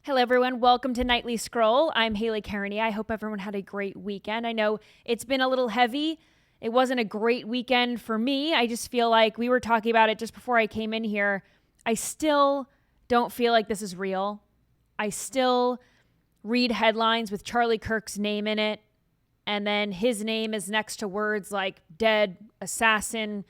Hello, everyone. Welcome to Nightly Scroll. I'm Haley Kearney. I hope everyone had a great weekend. I know it's been a little heavy. It wasn't a great weekend for me. I just feel like we were talking about it just before I came in here. I still don't feel like this is real. I still read headlines with Charlie Kirk's name in it, and then his name is next to words like dead, assassin.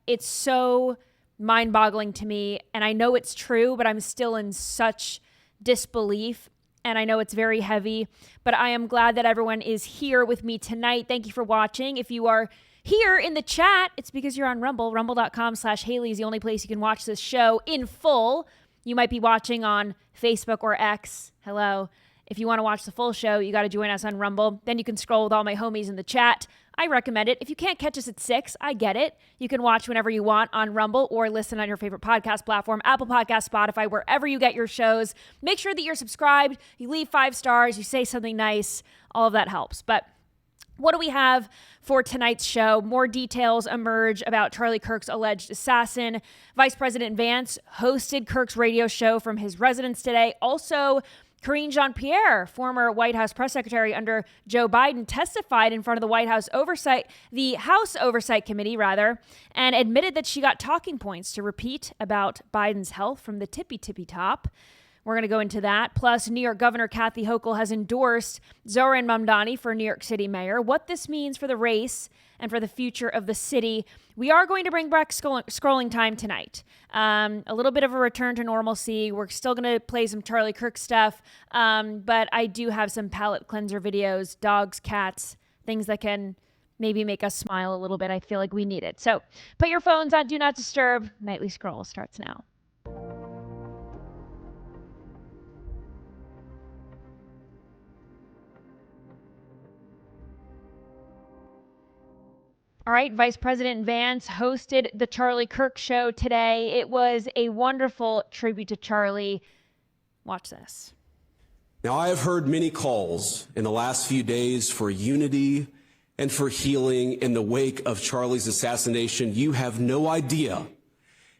It's so mind-boggling to me, and I know it's true, but I'm still in such disbelief, and I know it's very heavy, but I am glad that everyone is here with me tonight. Thank you for watching. If you are here in the chat, it's because you're on Rumble. Rumble.com/Haley is the only place you can watch this show in full. You might be watching on Facebook or X. Hello. If you want to watch the full show, you got to join us on Rumble. Then you can scroll with all my homies in the chat. I recommend it. If you can't catch us at 6, I get it. You can watch whenever you want on Rumble or listen on your favorite podcast platform, Apple Podcasts, Spotify, wherever you get your shows. Make sure that you're subscribed, you leave 5 stars, you say something nice. All of that helps. But what do we have for tonight's show? More details emerge about Charlie Kirk's alleged assassin. Vice President Vance hosted Kirk's radio show from his residence today. Also, Karine Jean-Pierre, former White House press secretary under Joe Biden, testified in front of the House Oversight Committee, and admitted that she got talking points to repeat about Biden's health from the tippy top. We're going to go into that. Plus, New York Governor Kathy Hochul has endorsed Zohran Mamdani for New York City mayor. What this means for the race and for the future of the city. We are going to bring back scrolling time tonight. A little bit of a return to normalcy. We're still going to play some Charlie Kirk stuff, but I do have some palate cleanser videos, dogs, cats, things that can maybe make us smile a little bit. I feel like we need it. So put your phones on Do Not Disturb. Nightly Scroll starts now. All right, Vice President Vance hosted the Charlie Kirk show today. It was a wonderful tribute to Charlie. Watch this. Now, I have heard many calls in the last few days for unity and for healing in the wake of Charlie's assassination. You have no idea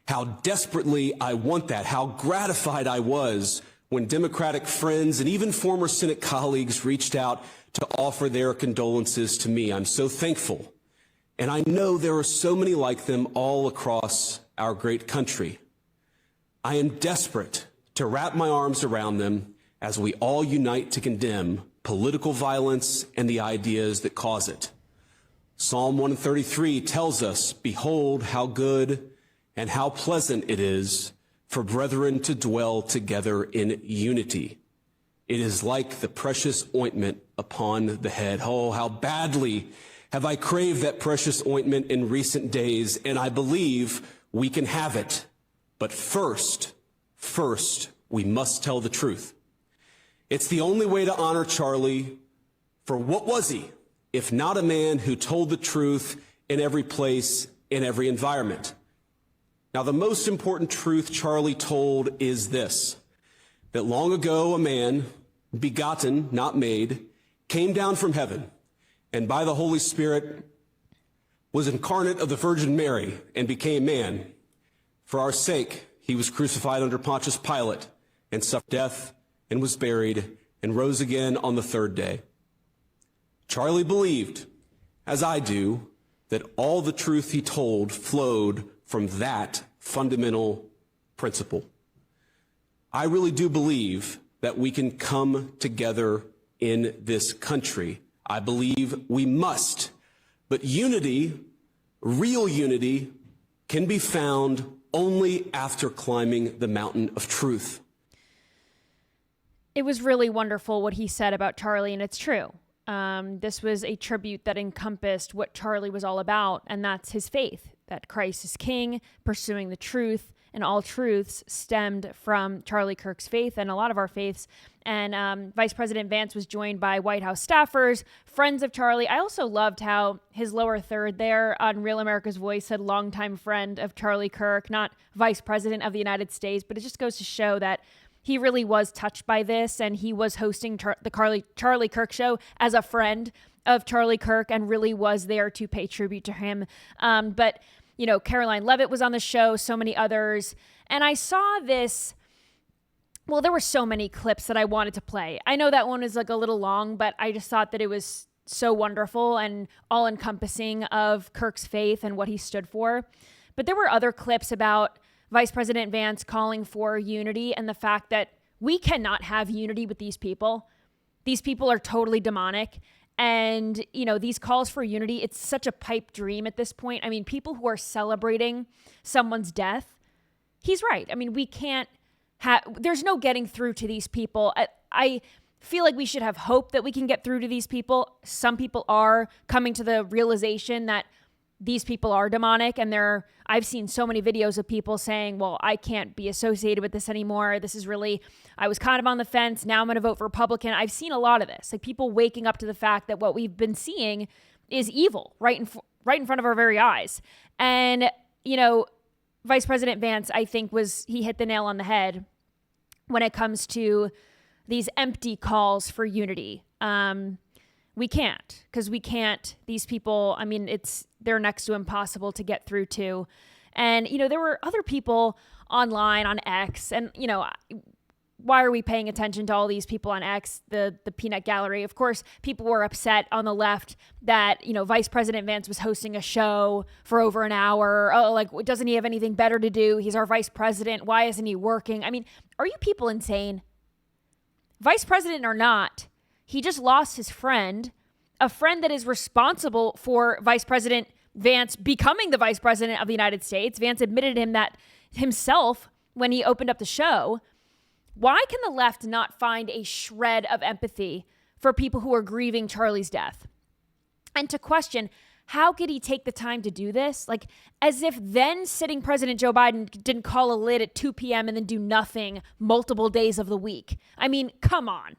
how desperately I want that, how gratified I was when Democratic friends and even former Senate colleagues reached out to offer their condolences to me. I'm so thankful. And I know there are so many like them all across our great country. I am desperate to wrap my arms around them as we all unite to condemn political violence and the ideas that cause it. Psalm 133 tells us, "Behold, how good and how pleasant it is for brethren to dwell together in unity. It is like the precious ointment upon the head." Oh, how badly have I craved that precious ointment in recent days, and I believe we can have it. But first, we must tell the truth. It's the only way to honor Charlie, for what was he, if not a man who told the truth in every place, in every environment? Now, the most important truth Charlie told is this, that long ago a man, begotten, not made, came down from heaven, and by the Holy Spirit was incarnate of the Virgin Mary and became man. For our sake, he was crucified under Pontius Pilate and suffered death and was buried and rose again on the 3rd day. Charlie believed, as I do, that all the truth he told flowed from that fundamental principle. I really do believe that we can come together in this country. I believe we must, but unity, real unity, can be found only after climbing the mountain of truth. It was really wonderful what he said about Charlie, and it's true. This was a tribute that encompassed what Charlie was all about, and that's his faith, that Christ is king, pursuing the truth, and all truths stemmed from Charlie Kirk's faith and a lot of our faiths. And Vice President Vance was joined by White House staffers, friends of Charlie. I also loved how his lower third there on Real America's Voice said longtime friend of Charlie Kirk, not Vice President of the United States, but it just goes to show that he really was touched by this, and he was hosting the Charlie Kirk show as a friend of Charlie Kirk and really was there to pay tribute to him. But, you know, Caroline Leavitt was on the show, so many others. And I saw this Well, there were so many clips that I wanted to play. I know that one is like a little long, but I just thought that it was so wonderful and all encompassing of Kirk's faith and what he stood for. But there were other clips about Vice President Vance calling for unity and the fact that we cannot have unity with these people. These people are totally demonic. And, you know, these calls for unity, it's such a pipe dream at this point. I mean, people who are celebrating someone's death, he's right. I mean, we can't there's no getting through to these people. I feel like we should have hope that we can get through to these people. Some people are coming to the realization that these people are demonic, and I've seen so many videos of people saying, well, I can't be associated with this anymore. This is really, I was kind of on the fence. Now I'm going to vote for Republican. I've seen a lot of this, like people waking up to the fact that what we've been seeing is evil right in front of our very eyes. And, you know, Vice President Vance, I think he hit the nail on the head when it comes to these empty calls for unity. We can't, because these people, I mean, they're next to impossible to get through to. And, you know, there were other people online on X, and, you know, why are we paying attention to all these people on X, the peanut gallery? Of course, people were upset on the left that, you know, Vice President Vance was hosting a show for over an hour. Oh, like, doesn't he have anything better to do? He's our vice president. Why isn't he working? I mean, are you people insane? Vice president or not, he just lost his friend, a friend that is responsible for Vice President Vance becoming the vice president of the United States. Vance admitted him that himself when he opened up the show. Why can the left not find a shred of empathy for people who are grieving Charlie's death? And to question, how could he take the time to do this? Like, as if then sitting President Joe Biden didn't call a lid at 2 p.m. and then do nothing multiple days of the week. I mean, come on.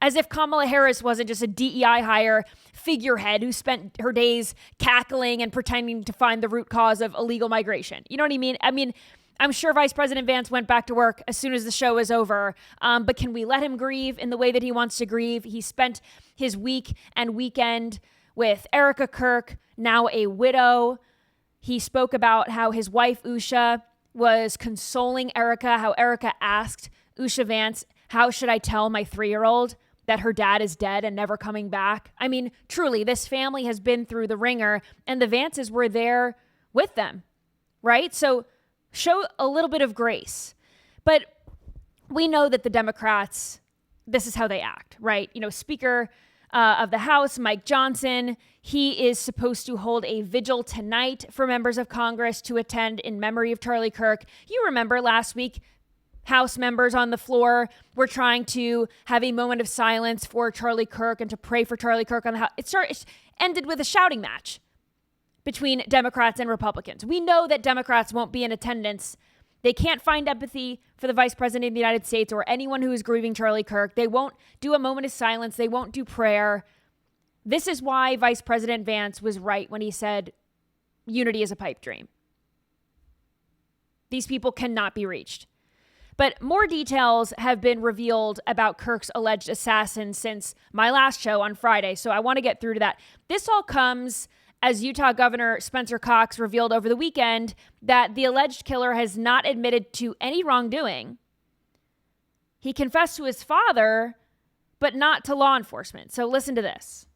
As if Kamala Harris wasn't just a DEI hire figurehead who spent her days cackling and pretending to find the root cause of illegal migration. You know what I mean? I mean, I'm sure Vice President Vance went back to work as soon as the show was over. But can we let him grieve in the way that he wants to grieve? He spent his week and weekend with Erica Kirk, now a widow. He spoke about how his wife, Usha, was consoling Erica, how Erica asked Usha Vance, how should I tell my 3-year-old that her dad is dead and never coming back? I mean, truly, this family has been through the ringer, and the Vances were there with them, right? So show a little bit of grace. But we know that the Democrats, this is how they act, right? You know, Speaker of the House, Mike Johnson, he is supposed to hold a vigil tonight for members of Congress to attend in memory of Charlie Kirk. You remember last week, House members on the floor were trying to have a moment of silence for Charlie Kirk and to pray for Charlie Kirk on the House. It ended with a shouting match between Democrats and Republicans. We know that Democrats won't be in attendance. They can't find empathy for the Vice President of the United States or anyone who is grieving Charlie Kirk. They won't do a moment of silence. They won't do prayer. This is why Vice President Vance was right when he said unity is a pipe dream. These people cannot be reached. But more details have been revealed about Kirk's alleged assassin since my last show on Friday, so I want to get through to that. This all comes as Utah Governor Spencer Cox revealed over the weekend that the alleged killer has not admitted to any wrongdoing. He confessed to his father, but not to law enforcement. So listen to this.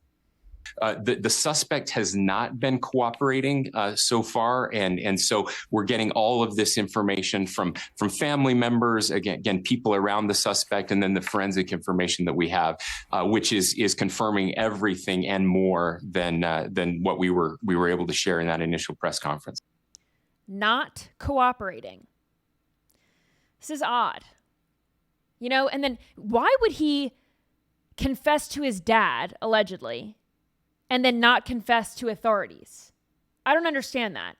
The suspect has not been cooperating so far, and so we're getting all of this information from family members, again people around the suspect, and then the forensic information that we have, which is confirming everything and more than what we were able to share in that initial press conference. Not cooperating. This is odd, you know. And then why would he confess to his dad allegedly and then not confess to authorities? I don't understand that.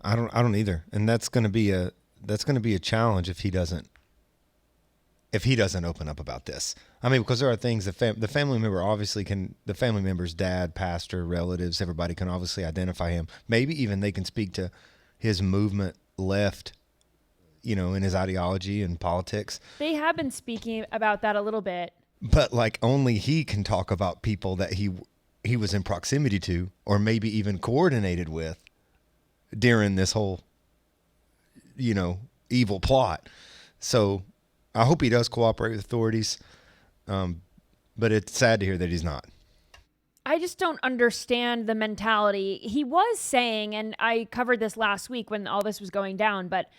I don't either. And that's going to be a challenge if he doesn't open up about this. I mean, because there are things the family member obviously can, the family member's dad, pastor, relatives, everybody can obviously identify him. Maybe even they can speak to his movement left, you know, in his ideology and politics. They have been speaking about that a little bit. But like only he can talk about people that he was in proximity to, or maybe even coordinated with during this whole, you know, evil plot. So I hope he does cooperate with authorities, but it's sad to hear that he's not. I just don't understand the mentality. He was saying, and I covered this last week when all this was going down, but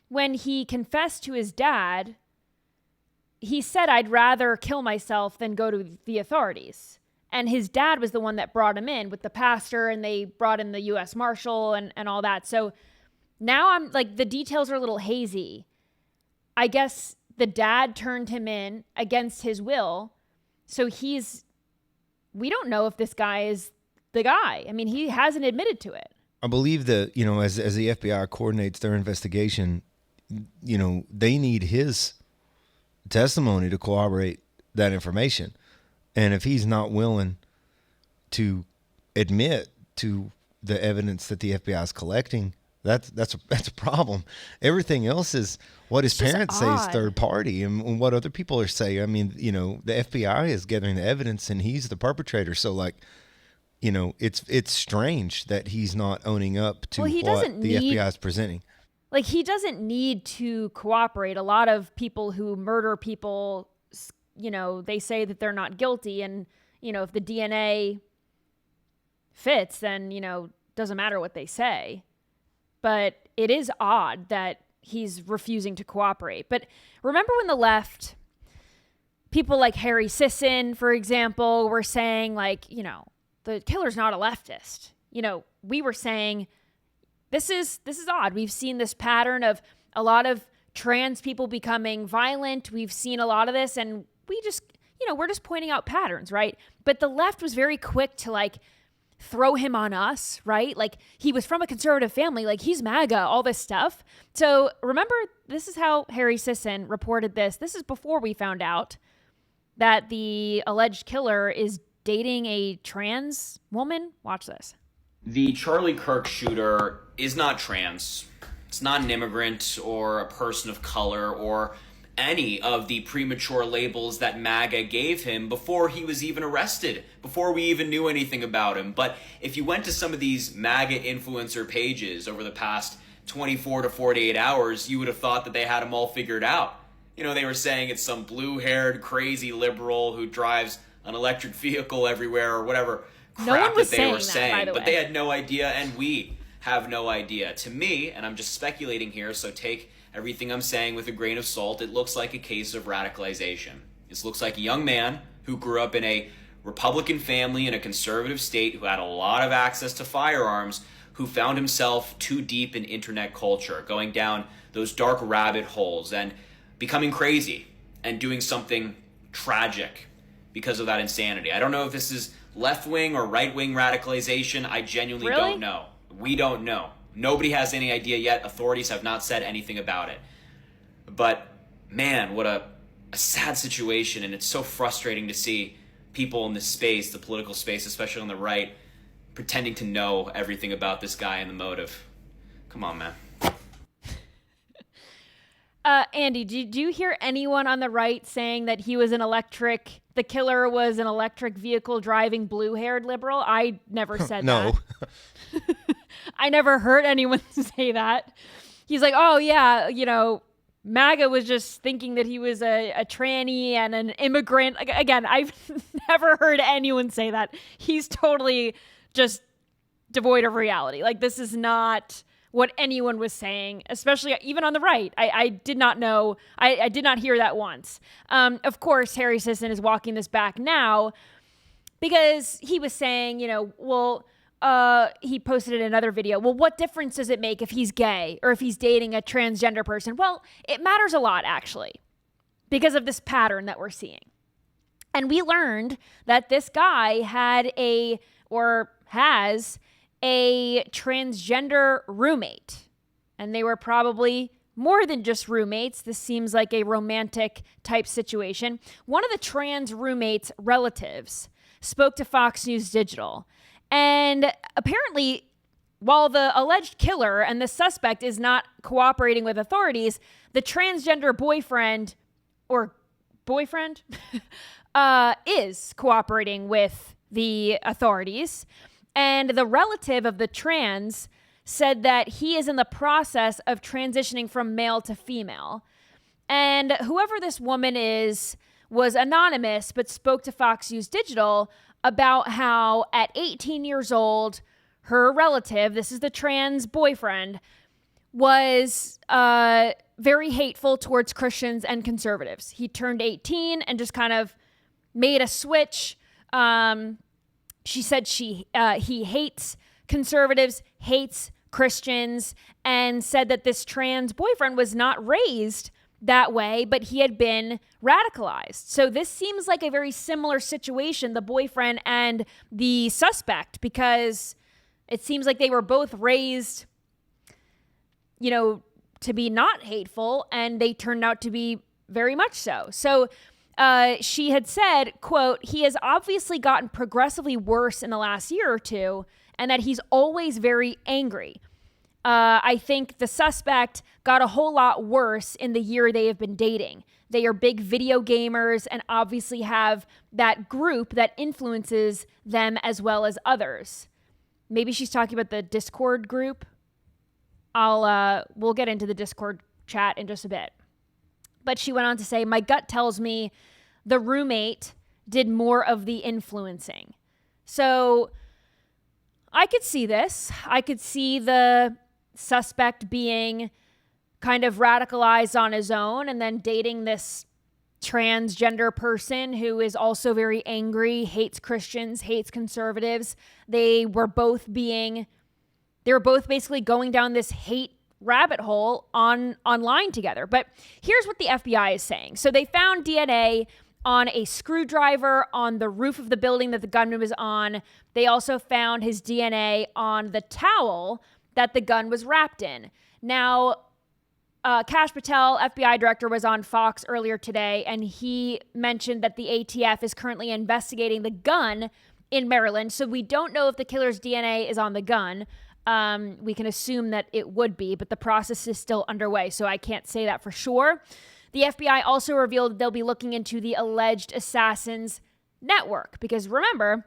when he confessed to his dad, he said, I'd rather kill myself than go to the authorities. And his dad was the one that brought him in with the pastor, and they brought in the U.S. Marshal and all that. So now I'm like, the details are a little hazy. I guess the dad turned him in against his will. So we don't know if this guy is the guy. I mean, he hasn't admitted to it. I believe that, as the FBI coordinates their investigation, they need his testimony to corroborate that information. And if he's not willing to admit to the evidence that the FBI is collecting, that's a problem. Everything else is what his parents say is third party and what other people are saying. I mean, the FBI is gathering the evidence and he's the perpetrator. So it's strange that he's not owning up to what the FBI is presenting. Like, he doesn't need to cooperate. A lot of people who murder people, they say that they're not guilty. And, if the DNA fits, then, doesn't matter what they say. But it is odd that he's refusing to cooperate. But remember when the left, people like Harry Sisson, for example, were saying, the killer's not a leftist. We were saying, this is odd. We've seen this pattern of a lot of trans people becoming violent. We've seen a lot of this, and we just, we're just pointing out patterns, right? But the left was very quick to throw him on us, right? Like, he was from a conservative family, he's MAGA, all this stuff. So remember, this is how Harry Sisson reported this. This is before we found out that the alleged killer is dating a trans woman. Watch this. The Charlie Kirk shooter is not trans. It's not an immigrant or a person of color or any of the premature labels that MAGA gave him before he was even arrested, before we even knew anything about him. But if you went to some of these MAGA influencer pages over the past 24 to 48 hours, you would have thought that they had him all figured out. They were saying it's some blue-haired, crazy liberal who drives an electric vehicle everywhere or whatever crap that they were saying. But they had no idea, and we have no idea. To me, and I'm just speculating here, so take everything I'm saying with a grain of salt, it looks like a case of radicalization. This looks like a young man who grew up in a Republican family in a conservative state who had a lot of access to firearms, who found himself too deep in internet culture, going down those dark rabbit holes and becoming crazy and doing something tragic because of that insanity. I don't know if this is left-wing or right-wing radicalization. I genuinely don't know. We don't know. Nobody has any idea yet. Authorities have not said anything about it. But man, what a sad situation, and it's so frustrating to see people in this space, the political space, especially on the right, pretending to know everything about this guy and the motive. Come on, man. Andy, did you hear anyone on the right saying that the killer was an electric vehicle driving blue-haired liberal? I never said no. that. I never heard anyone say that. He's like, oh yeah, MAGA was just thinking that he was a tranny and an immigrant. Again, I've never heard anyone say that. He's totally just devoid of reality. This is not what anyone was saying, especially even on the right. I did not know. I did not hear that once. Of course, Harry Sisson is walking this back now because he was saying, he posted in another video, well, what difference does it make if he's gay or if he's dating a transgender person? Well, it matters a lot, actually, because of this pattern that we're seeing. And we learned that this guy has a transgender roommate. And they were probably more than just roommates. This seems like a romantic type situation. One of the trans roommate's relatives spoke to Fox News Digital. And apparently, while the alleged killer and the suspect is not cooperating with authorities, the transgender boyfriend is cooperating with the authorities. And the relative of the trans said that he is in the process of transitioning from male to female. And whoever this woman is was anonymous, but spoke to Fox News Digital about how at 18 years old, her relative, this is the trans boyfriend, was very hateful towards Christians and conservatives. He turned 18 and just kind of made a switch. She said he hates conservatives, hates Christians, and said that this trans boyfriend was not raised that way, but he had been radicalized. So this seems like a very similar situation, the boyfriend and the suspect, because it seems like they were both raised, to be not hateful, and they turned out to be very much so. So she had said, quote, he has obviously gotten progressively worse in the last year or two, and that he's always very angry. I think the suspect got a whole lot worse in the year they have been dating. They are big video gamers and obviously have that group that influences them as well as others. Maybe she's talking about the Discord group. We'll get into the Discord chat in just a bit. But she went on to say, my gut tells me the roommate did more of the influencing. So I could see this. I could see the suspect being kind of radicalized on his own and then dating this transgender person who is also very angry, hates Christians, hates conservatives. They were both basically going down this hate rabbit hole online together. But here's what the FBI is saying. So they found DNA on a screwdriver on the roof of the building that the gunman was on. They also found his DNA on the towel that the gun was wrapped in. Now, Kash Patel, FBI director, was on Fox earlier today, and he mentioned that the ATF is currently investigating the gun in Maryland. So we don't know if the killer's DNA is on the gun. We can assume that it would be, but the process is still underway, so I can't say that for sure. The FBI also revealed they'll be looking into the alleged assassin's network, because remember,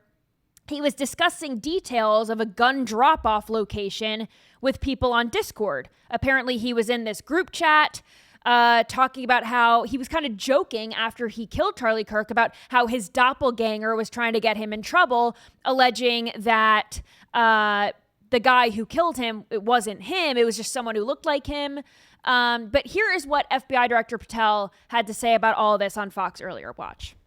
he was discussing details of a gun drop-off location with people on Discord. Apparently, he was in this group chat talking about how he was kind of joking after he killed Charlie Kirk about how his doppelganger was trying to get him in trouble, alleging that the guy who killed him, it wasn't him, it was just someone who looked like him. But here is what FBI Director Patel had to say about all of this on Fox earlier. Watch.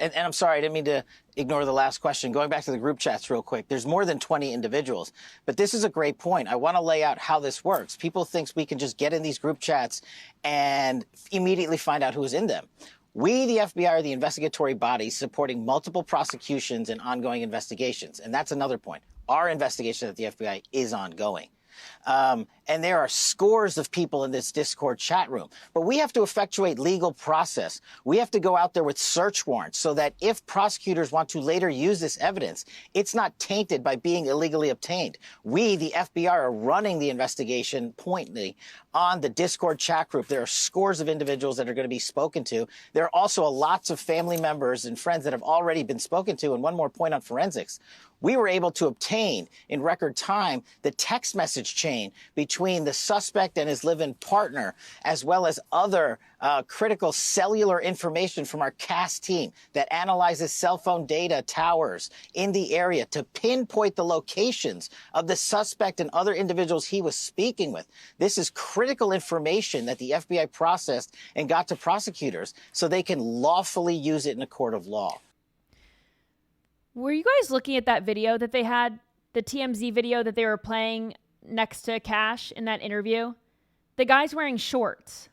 And I'm sorry, I didn't mean to ignore the last question. Going back to the group chats real quick, there's more than 20 individuals. But this is a great point. I want to lay out how this works. People think we can just get in these group chats and immediately find out who's in them. We, the FBI, are the investigatory body supporting multiple prosecutions and ongoing investigations. And that's another point. Our investigation at the FBI is ongoing. And there are scores of people in this Discord chat room. But we have to effectuate legal process. We have to go out there with search warrants so that if prosecutors want to later use this evidence, it's not tainted by being illegally obtained. We, the FBI, are running the investigation pointedly on the Discord chat group. There are scores of individuals that are going to be spoken to. There are also lots of family members and friends that have already been spoken to. And one more point on forensics. We were able to obtain in record time the text message chain between the suspect and his live-in partner, as well as other critical cellular information from our CAS team that analyzes cell phone data towers in the area to pinpoint the locations of the suspect and other individuals he was speaking with. This is critical information that the FBI processed and got to prosecutors so they can lawfully use it in a court of law. Were you guys looking at that video that they had, the TMZ video that they were playing next to Kash in that interview? The guy's wearing shorts.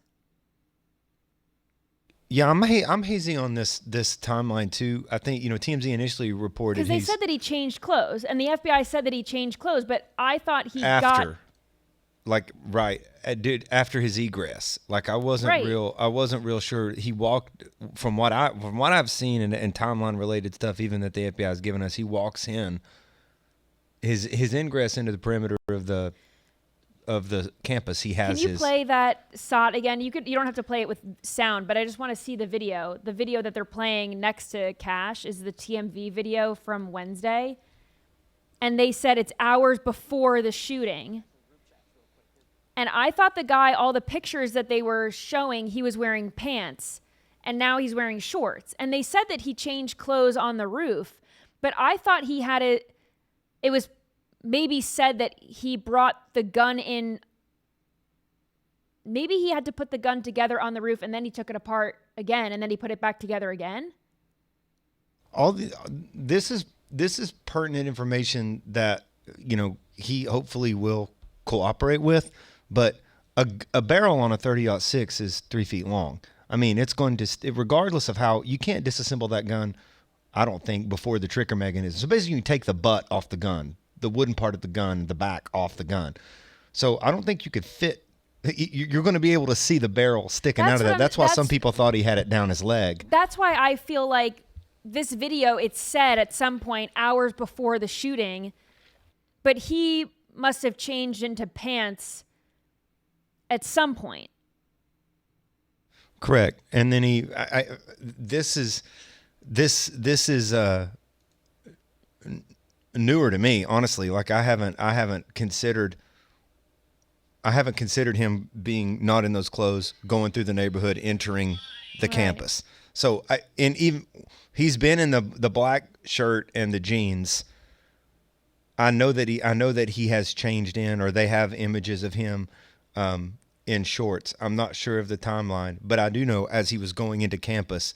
Yeah, I'm hazy on this timeline too. I think, TMZ initially reported because they said that he changed clothes, and the FBI said that he changed clothes, but I thought he got after his egress. Like I wasn't real sure. He walked from what I've seen in timeline related stuff, even that the FBI has given us. He walks in his ingress into the perimeter of the campus. He has. Can you play that shot again? You don't have to play it with sound, but I just want to see the video. The video that they're playing next to Kash is the TMZ video from Wednesday, and they said it's hours before the shooting. And I thought the guy, all the pictures that they were showing, he was wearing pants and now he's wearing shorts. And they said that he changed clothes on the roof, but I thought he had it was maybe said that he brought the gun in. Maybe he had to put the gun together on the roof and then he took it apart again and then he put it back together again. This is pertinent information that, he hopefully will cooperate with, but a barrel on a 30-06 is 3 feet long. I mean, it's going to, regardless of how, you can't disassemble that gun, I don't think, before the trigger mechanism. So basically you can take the butt off the gun, the wooden part of the gun, the back off the gun. So I don't think you could fit, you're going to be able to see the barrel sticking out of that. That's why some people thought he had it down his leg. That's why I feel like this video, it said at some point hours before the shooting, but he must have changed into pants at some point. Correct. And then this is newer to me, honestly. Like I haven't considered him being not in those clothes, going through the neighborhood, entering the campus. So he's been in the black shirt and the jeans. I know that he has changed in, or they have images of him in shorts. I'm not sure of the timeline, but I do know as he was going into campus,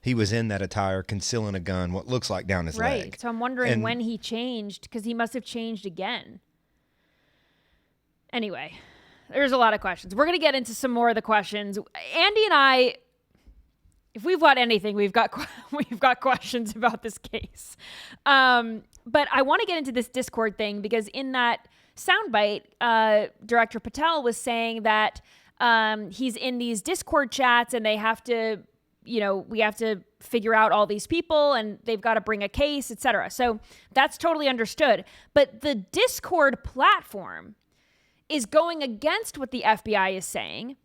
he was in that attire, concealing a gun, what looks like down his leg. Right. So I'm wondering when he changed, because he must have changed again. Anyway, there's a lot of questions. We're going to get into some more of the questions. Andy and I, if we've got anything, we've got questions about this case. But I want to get into this Discord thing because in that soundbite, Director Patel was saying that he's in these Discord chats and they have to, we have to figure out all these people and they've got to bring a case, etc. So that's totally understood. But the Discord platform is going against what the FBI is saying.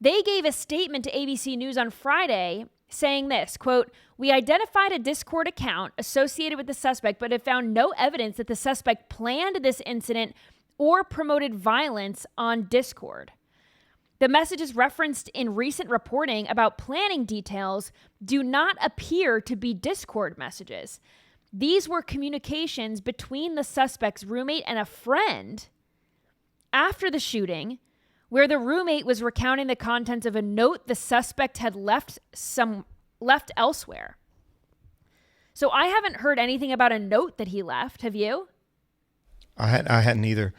They gave a statement to ABC News on Friday saying this, quote, "We identified a Discord account associated with the suspect, but have found no evidence that the suspect planned this incident or promoted violence on Discord. The messages referenced in recent reporting about planning details do not appear to be Discord messages. These were communications between the suspect's roommate and a friend after the shooting, where the roommate was recounting the contents of a note the suspect had left elsewhere." So I haven't heard anything about a note that he left. Have you? I hadn't either.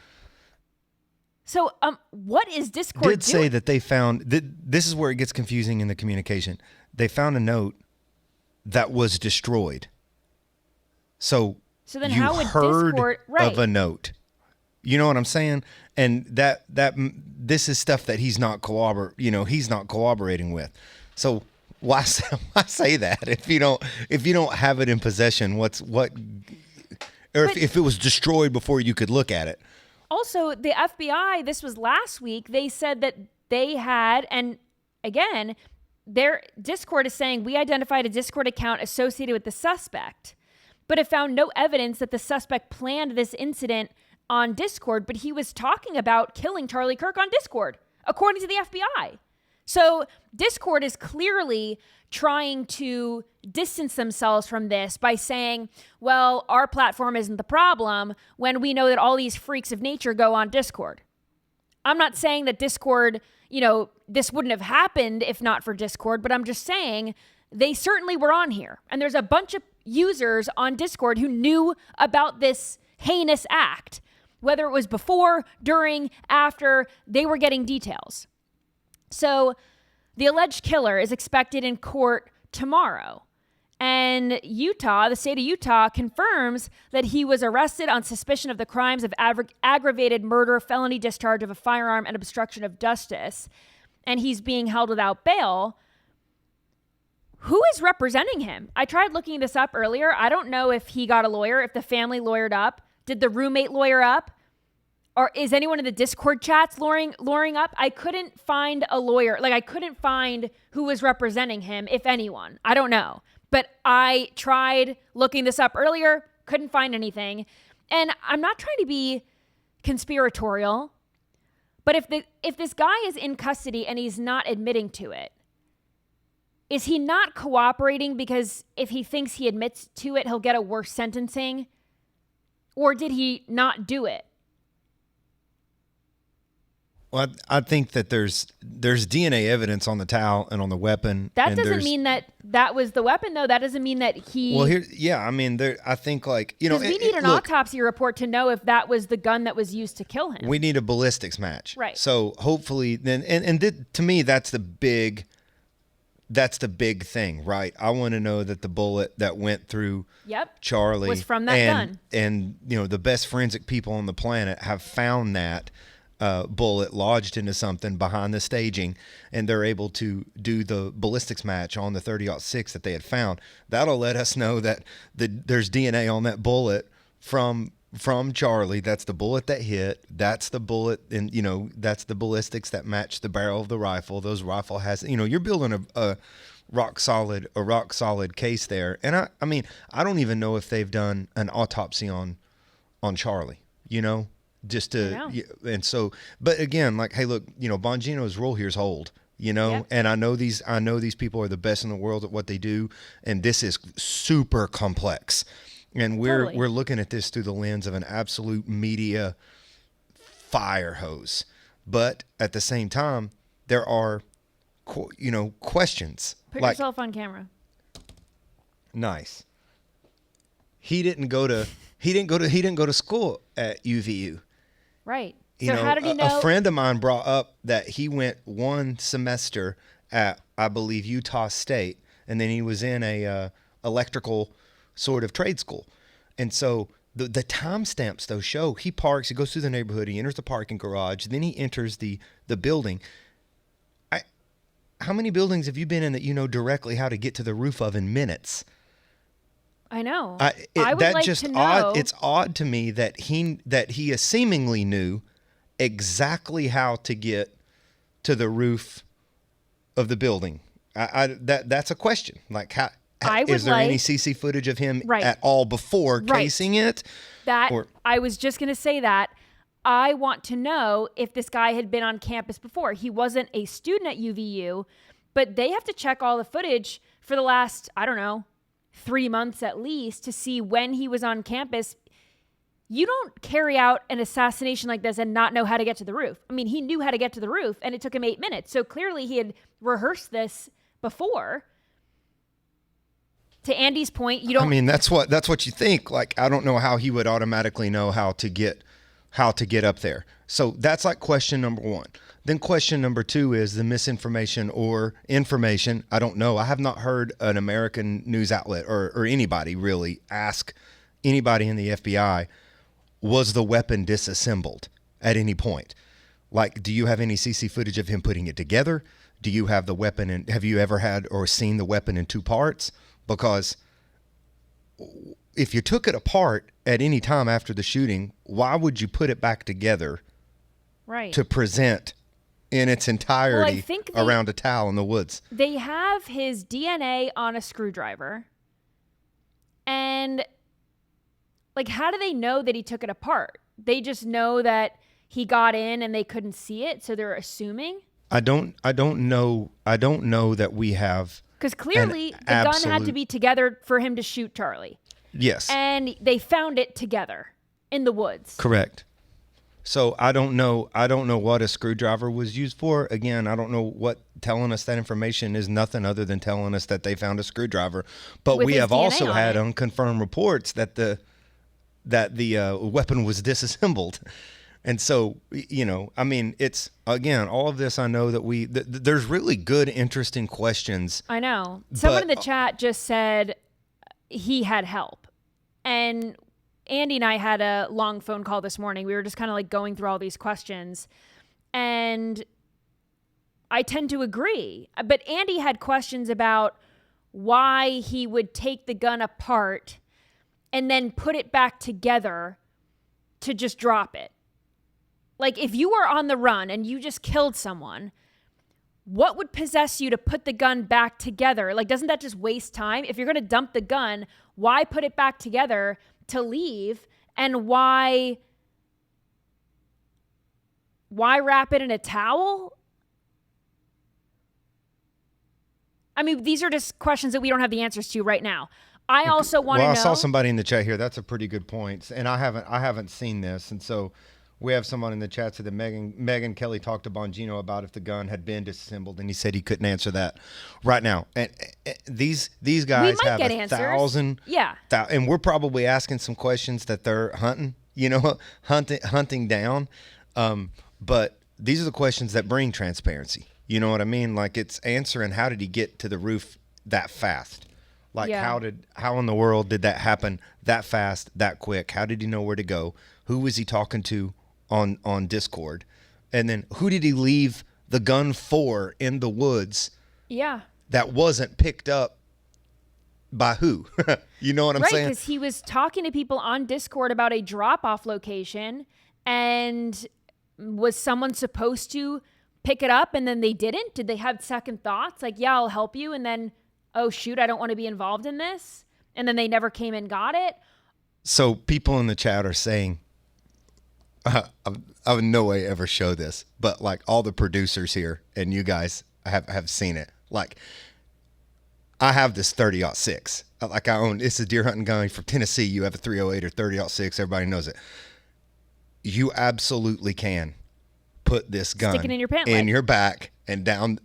So what is Discord doing? Did say that they found this is where it gets confusing in the communication. They found a note that was destroyed. So then you how would heard Discord, right, of a note? You know what I'm saying? And that this is stuff that he's not cooperating with. So why say that if you don't have it in possession? If it was destroyed before you could look at it? Also, the FBI, this was last week, they said that they had, and again, their Discord is saying, "We identified a Discord account associated with the suspect, but have found no evidence that the suspect planned this incident on Discord," but he was talking about killing Charlie Kirk on Discord, according to the FBI. So Discord is clearly trying to distance themselves from this by saying, well, our platform isn't the problem when we know that all these freaks of nature go on Discord. I'm not saying that Discord, this wouldn't have happened if not for Discord, but I'm just saying they certainly were on here. And there's a bunch of users on Discord who knew about this heinous act, whether it was before, during, after, they were getting details. So the alleged killer is expected in court tomorrow. And Utah, the state of Utah, confirms that he was arrested on suspicion of the crimes of aggravated murder, felony discharge of a firearm, and obstruction of justice. And he's being held without bail. Who is representing him? I tried looking this up earlier. I don't know if he got a lawyer, if the family lawyered up. Did the roommate lawyer up? Or is anyone in the Discord chats lawyering up? I couldn't find a lawyer. I couldn't find who was representing him, if anyone. I don't know. But I tried looking this up earlier, couldn't find anything. And I'm not trying to be conspiratorial, But if this guy is in custody and he's not admitting to it, is he not cooperating because if he thinks he admits to it, he'll get a worse sentencing? Or did he not do it? Well, I think that there's DNA evidence on the towel and on the weapon. That doesn't mean that was the weapon, though. That doesn't mean that he... Well, I mean, I think, like, you know... Because we need an autopsy report to know if that was the gun that was used to kill him. We need a ballistics match. Right. So hopefully then... to me, that's the big thing, right? I want to know that the bullet that went through Charlie... was from that gun. And, you know, the best forensic people on the planet have found that bullet lodged into something behind the staging, and they're able to do the ballistics match on the 30-06 that they had found. That'll let us know that there's DNA on that bullet from Charlie. That's the bullet that hit. That's the bullet, and you know that's the ballistics that match the barrel of the rifle. Those rifle has, you know, you're building a rock solid case there. And I mean I don't even know if they've done an autopsy on Charlie. You know. Just to, and so, but again, like, hey, look, you know, Bongino's rule here is hold, you know, and I know these people are the best in the world at what they do, and this is super complex, and we're looking at this through the lens of an absolute media fire hose, but at the same time, there are, you know, questions. Put yourself on camera. Nice. He didn't go to school at UVU. Right. So how did he know? A friend of mine brought up that he went one semester at, I believe, Utah State, and then he was in a electrical sort of trade school. And so the timestamps, though, show he parks, he goes through the neighborhood, he enters the parking garage, then he enters the building. How many buildings have you been in that you know directly how to get to the roof of in minutes? I know. I would like to know. Odd. It's odd to me that he seemingly knew exactly how to get to the roof of the building. That's a question. Like, is there any CC footage of him at all before casing it? I was just going to say that. I want to know if this guy had been on campus before. He wasn't a student at UVU, but they have to check all the footage for the last, I don't know, 3 months at least to see when he was on campus. You don't carry out an assassination like this and not know how to get to the roof. I mean, he knew how to get to the roof and it took him 8 minutes. So clearly he had rehearsed this before. To Andy's point, you don't... I mean, that's what you think. Like, I don't know how he would automatically know how to get up there. So that's like question number one. Then question number two is the misinformation or information. I don't know. I have not heard an American news outlet or anybody really ask anybody in the FBI, was the weapon disassembled at any point? Like, do you have any CC footage of him putting it together? Do you have the weapon and have you ever had or seen the weapon in two parts? Because if you took it apart at any time after the shooting, why would you put it back together to present in its entirety around a towel in the woods? They have his DNA on a screwdriver. And, like, how do they know that he took it apart? They just know that he got in and they couldn't see it, so they're assuming? I don't know that we have... Because clearly the gun had to be together for him to shoot Charlie. Yes. And they found it together in the woods. Correct. So I don't know what a screwdriver was used for. Again, I don't know what telling us that information is nothing other than telling us that they found a screwdriver. But we have also had unconfirmed reports that the weapon was disassembled. And so, you know, I mean, it's, again, all of this, I know that there's really good, interesting questions. I know. Someone in the chat just said he had help. And Andy and I had a long phone call this morning. We were just kind of like going through all these questions. And I tend to agree. But Andy had questions about why he would take the gun apart and then put it back together to just drop it. Like, if you were on the run and you just killed someone, what would possess you to put the gun back together? Like, doesn't that just waste time? If you're going to dump the gun, why put it back together to leave? And why why wrap it in a towel? I mean, these are just questions that we don't have the answers to right now. I also want to know. Well, I saw somebody in the chat here. That's a pretty good point, and I haven't seen this, and so we have someone in the chat said that Megan Kelly talked to Bongino about if the gun had been disassembled, and he said he couldn't answer that right now. And these guys might have get 1,000, yeah, and we're probably asking some questions that they're hunting down. But these are the questions that bring transparency. You know what I mean? Like, it's answering how did he get to the roof that fast? Like, how in the world did that happen that fast, that quick? How did he know where to go? Who was he talking to on Discord? And then who did he leave the gun for in the woods? Yeah. That wasn't picked up by who? You know what I'm saying? Right, because he was talking to people on Discord about a drop-off location, and was someone supposed to pick it up and then they didn't? Did they have second thoughts? Like, yeah, I'll help you. And then, oh, shoot, I don't want to be involved in this. And then they never came and got it. So people in the chat are saying, I would no way ever show this, but like all the producers here and you guys have seen it. Like, I have this 30-06. Like, I own, it's a deer hunting gun from Tennessee. You have a 308 or 30-06. Everybody knows it. You absolutely can put this gun Stick it in your pant leg. your back and down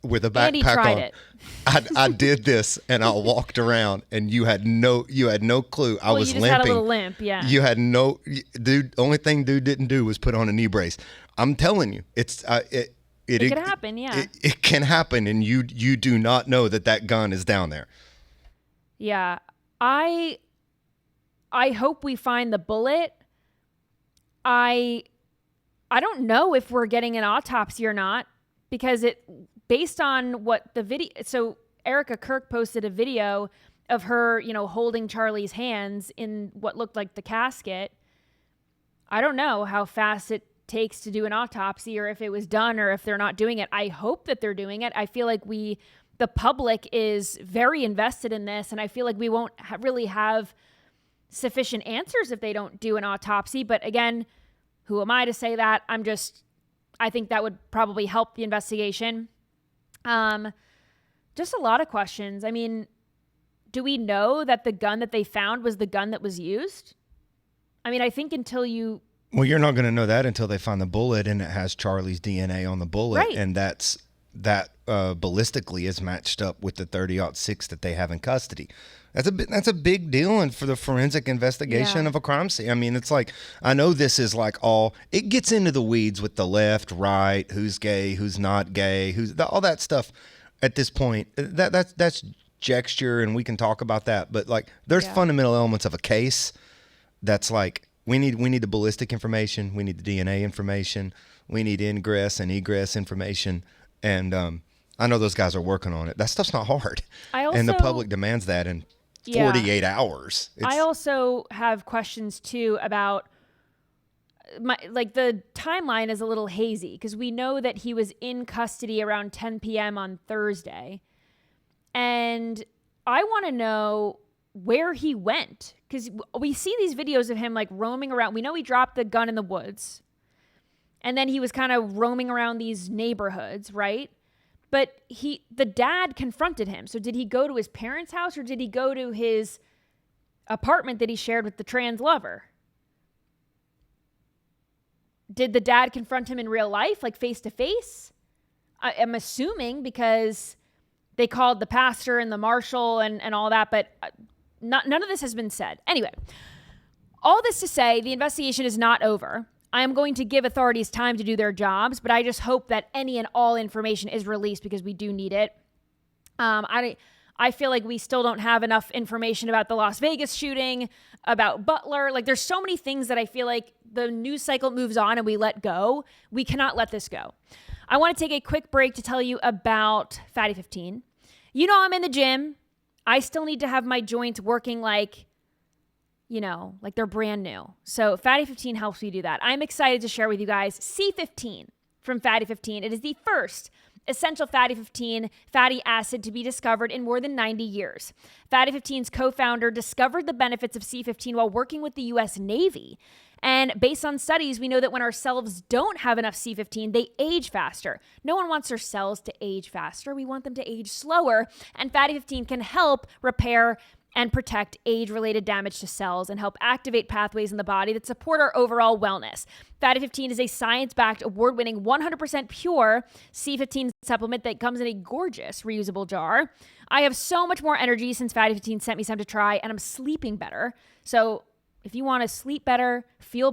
with a backpack Andy tried on. it. I did this and I walked around and you had no clue. I was you just limping. had a little limp, yeah. You had no, dude. Only thing dude didn't do was put on a knee brace. I'm telling you, it could happen, yeah. It can happen, and you do not know that gun is down there. Yeah, I hope we find the bullet. I don't know if we're getting an autopsy or not, because based on what the video. So Erica Kirk posted a video of her, holding Charlie's hands in what looked like the casket. I don't know how fast it takes to do an autopsy, or if it was done, or if they're not doing it. I hope that they're doing it. I feel like the public is very invested in this, and I feel like we won't really have sufficient answers if they don't do an autopsy. But again, who am I to say that? I think that would probably help the investigation. Just a lot of questions. I mean, do we know that the gun that they found was the gun that was used? I mean, I think until you... Well, you're not going to know that until they find the bullet and it has Charlie's DNA on the bullet. Right. And that ballistically is matched up with the 30-06 that they have in custody. That's a big deal and for the forensic investigation of a crime scene. I mean, it's like, I know this is like it gets into the weeds with the left, right, who's gay, who's not gay, all that stuff at this point. That's gesture, and we can talk about that. But like, there's fundamental elements of a case that's like, we need the ballistic information, we need the DNA information, we need ingress and egress information, and I know those guys are working on it. That stuff's not hard, and the public demands that in 48 hours. I also have questions too about the timeline is a little hazy, because we know that he was in custody around 10 p.m. on Thursday, and I want to know where he went, because we see these videos of him like roaming around. We know he dropped the gun in the woods, and then he was kind of roaming around these neighborhoods, right? But the dad confronted him. So did he go to his parents' house, or did he go to his apartment that he shared with the trans lover? Did the dad confront him in real life, like face to face? I'm assuming, because they called the pastor and the marshal and all that, but none of this has been said. Anyway, all this to say, the investigation is not over. I am going to give authorities time to do their jobs, but I just hope that any and all information is released, because we do need it. I feel like we still don't have enough information about the Las Vegas shooting, about Butler. Like, there's so many things that I feel like the news cycle moves on and we let go. We cannot let this go. I want to take a quick break to tell you about Fatty 15. You know, I'm in the gym. I still need to have my joints working like they're brand new. So Fatty 15 helps me do that. I'm excited to share with you guys C15 from Fatty 15. It is the first essential fatty 15 fatty acid to be discovered in more than 90 years. Fatty 15's co-founder discovered the benefits of C15 while working with the U.S. Navy. And based on studies, we know that when our cells don't have enough C15, they age faster. No one wants their cells to age faster. We want them to age slower. And fatty 15 can help repair and protect age-related damage to cells and help activate pathways in the body that support our overall wellness. Fatty 15 is a science-backed, award-winning, 100% pure C15 supplement that comes in a gorgeous reusable jar. I have so much more energy since Fatty 15 sent me some to try, and I'm sleeping better. So if you want to sleep better, feel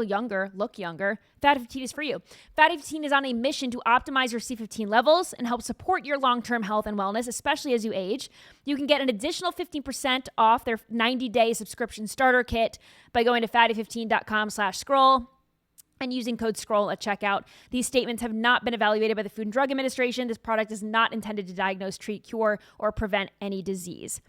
younger, look younger, Fatty 15 is for you. Fatty 15 is on a mission to optimize your C15 levels and help support your long-term health and wellness, especially as you age. You can get an additional 15% off their 90-day subscription starter kit by going to fatty15.com/scroll and using code SCROLL at checkout. These statements have not been evaluated by the Food and Drug Administration. This product is not intended to diagnose, treat, cure, or prevent any disease.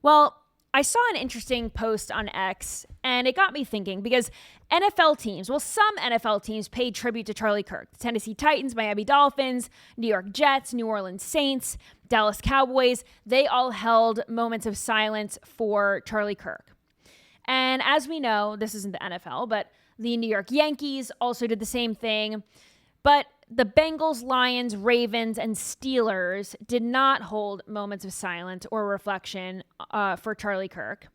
Well, I saw an interesting post on X, and it got me thinking because some NFL teams paid tribute to Charlie Kirk. The Tennessee Titans, Miami Dolphins, New York Jets, New Orleans Saints, Dallas Cowboys, they all held moments of silence for Charlie Kirk. And as we know, this isn't the NFL, but the New York Yankees also did the same thing. But the Bengals, Lions, Ravens, and Steelers did not hold moments of silence or reflection for Charlie Kirk.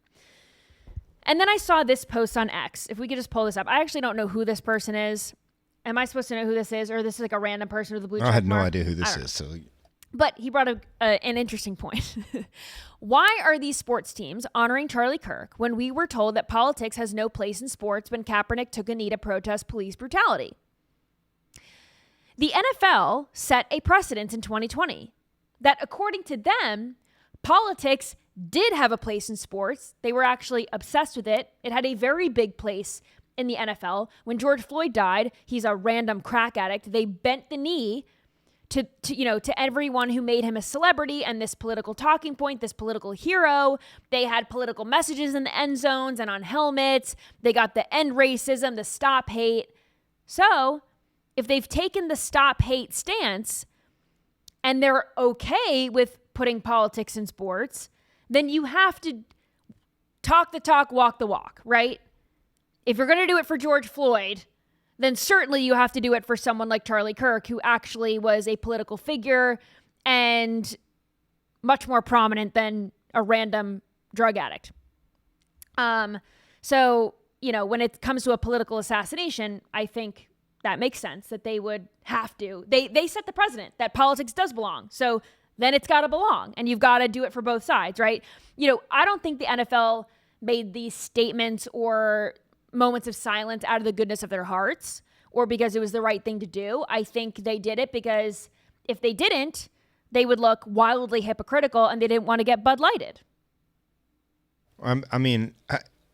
And then I saw this post on X. If we could just pull this up. I actually don't know who this person is. Am I supposed to know who this is? Or this is like a random person with a blue check I had no mark? idea who this is. So, but he brought an interesting point. Why are these sports teams honoring Charlie Kirk when we were told that politics has no place in sports when Kaepernick took a knee to protest police brutality? The NFL set a precedent in 2020 that, according to them, politics did have a place in sports. They were actually obsessed with it. It had a very big place in the NFL. When George Floyd died, he's a random crack addict. They bent the knee to everyone who made him a celebrity and this political talking point, this political hero. They had political messages in the end zones and on helmets. They got the end racism, the stop hate. So if they've taken the stop hate stance and they're okay with putting politics in sports, then you have to talk the talk, walk the walk, right? If you're going to do it for George Floyd, then certainly you have to do it for someone like Charlie Kirk, who actually was a political figure and much more prominent than a random drug addict. So, when it comes to a political assassination, I think that makes sense that they would have to. They set the precedent that politics does belong. So then it's got to belong, and you've got to do it for both sides, right? I don't think the NFL made these statements or moments of silence out of the goodness of their hearts or because it was the right thing to do. I think they did it because if they didn't, they would look wildly hypocritical and they didn't want to get Bud Lighted.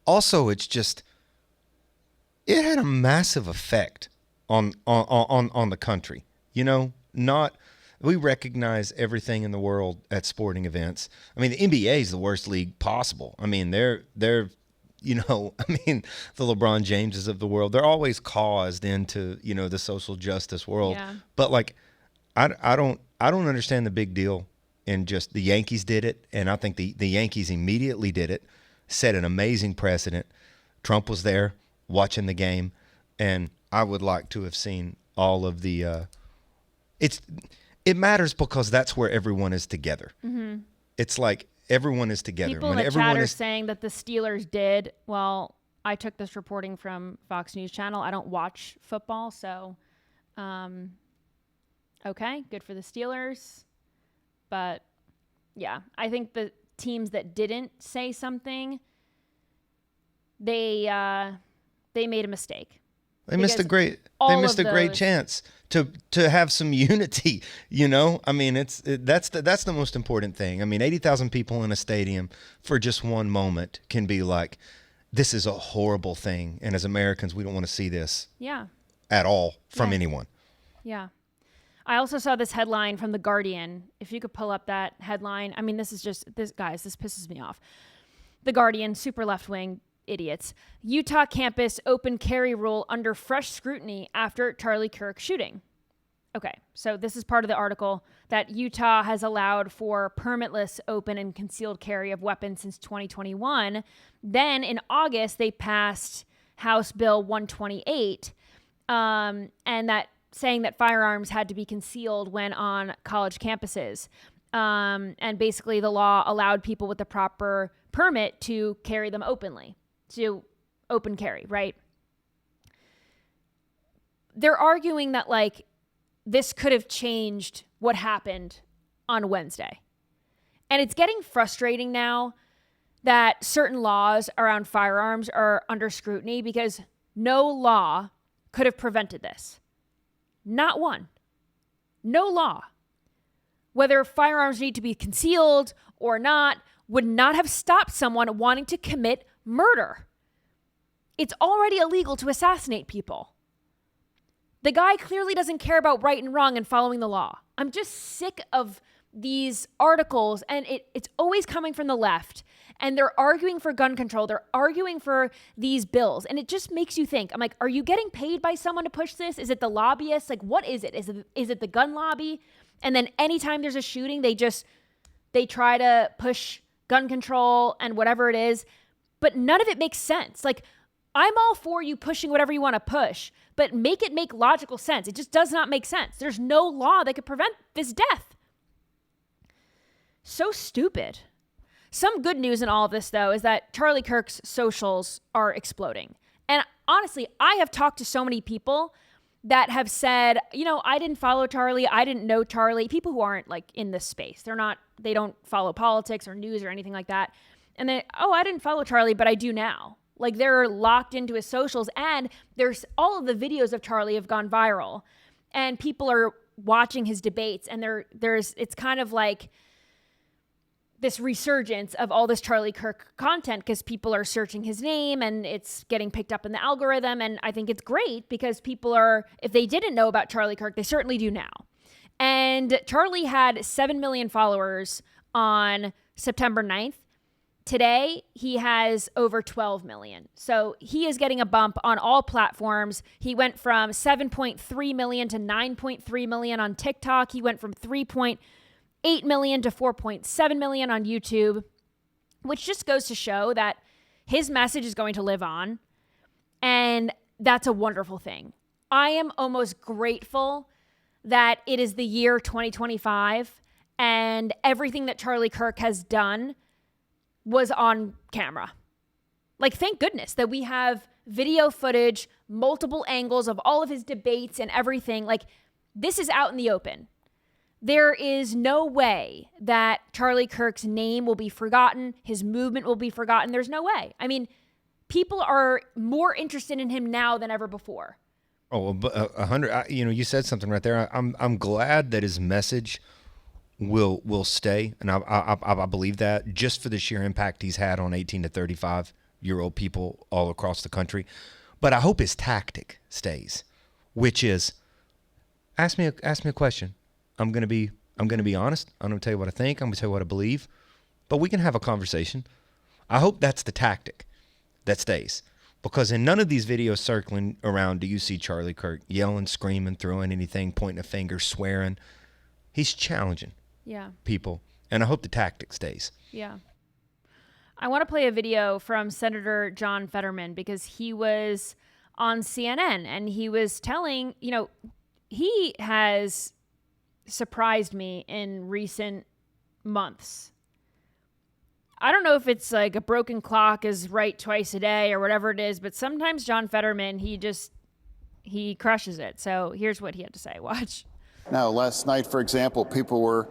Also, it's just, it had a massive effect on the country. We recognize everything in the world at sporting events. The NBA is the worst league possible. They're the LeBron Jameses of the world. They're always caused into, the social justice world. Yeah. But I don't understand the big deal in just the Yankees did it. And I think the Yankees immediately did it, set an amazing precedent. Trump was there watching the game. And I would like to have seen all of the, it matters because that's where everyone is together. Mm-hmm. It's like everyone is together. People in the chat are saying that the Steelers did. Well, I took this reporting from Fox News Channel. I don't watch football, so okay, good for the Steelers. But yeah, I think the teams that didn't say something, they made a mistake. They missed a great chance to have some unity, that's the most important thing. 80,000 people in a stadium for just one moment can be like, this is a horrible thing. And as Americans, we don't want to see this at all from anyone. Yeah. I also saw this headline from The Guardian. If you could pull up that headline. This pisses me off. The Guardian, super left-wing idiots. Utah campus open carry rule under fresh scrutiny after Charlie Kirk shooting. Okay, so this is part of the article that Utah has allowed for permitless open and concealed carry of weapons since 2021. Then in August, they passed House Bill 128, and that saying that firearms had to be concealed when on college campuses. And basically the law allowed people with the proper permit to carry them openly, to open carry, right? They're arguing that like this could have changed what happened on Wednesday. And it's getting frustrating now that certain laws around firearms are under scrutiny because no law could have prevented this. Not one. No law, whether firearms need to be concealed or not, would not have stopped someone wanting to commit murder. It's already illegal to assassinate people. The guy clearly doesn't care about right and wrong and following the law. I'm just sick of these articles, and it's always coming from the left. And they're arguing for gun control. They're arguing for these bills. And it just makes you think, I'm like, are you getting paid by someone to push this? Is it the lobbyists? Like, what is it? Is it the gun lobby? And then anytime there's a shooting, they try to push gun control and whatever it is. But none of it makes sense. Like, I'm all for you pushing whatever you want to push, but make it make logical sense. It just does not make sense. There's no law that could prevent this death. So stupid. Some good news in all of this, though, is that Charlie Kirk's socials are exploding. And honestly, I have talked to so many people that have said, you know, I didn't follow Charlie. I didn't know Charlie. People who aren't like in this space. They don't follow politics or news or anything like that. And they, I didn't follow Charlie, but I do now. Like they're locked into his socials, and there's all of the videos of Charlie have gone viral, and people are watching his debates, and it's kind of like this resurgence of all this Charlie Kirk content because people are searching his name and it's getting picked up in the algorithm. And I think it's great because people are, if they didn't know about Charlie Kirk, they certainly do now. And Charlie had 7 million followers on September 9th. Today, he has over 12 million. So he is getting a bump on all platforms. He went from 7.3 million to 9.3 million on TikTok. He went from 3.8 million to 4.7 million on YouTube, which just goes to show that his message is going to live on. And that's a wonderful thing. I am almost grateful that it is the year 2025 and everything that Charlie Kirk has done was on camera. Like, thank goodness that we have video footage, multiple angles of all of his debates and everything. Like, this is out in the open. There is no way that Charlie Kirk's name will be forgotten. His movement will be forgotten. There's no way. I mean, people are more interested in him now than ever before. Oh, well, 100. You said something right there. I'm glad that his message will stay, and I believe that just for the sheer impact he's had on 18 to 35-year-old people all across the country. But I hope his tactic stays, which is ask me a question. I'm gonna be honest. I'm gonna tell you what I think. I'm gonna tell you what I believe, but we can have a conversation. I hope that's the tactic that stays, because in none of these videos circling around do you see Charlie Kirk yelling, screaming, throwing anything, pointing a finger, swearing. He's challenging people, and I hope the tactic stays. Yeah. I want to play a video from Senator John Fetterman because he was on CNN and he was telling, he has surprised me in recent months. I don't know if it's like a broken clock is right twice a day or whatever it is, but sometimes John Fetterman, he crushes it. So here's what he had to say. Watch. Now, last night, for example, people were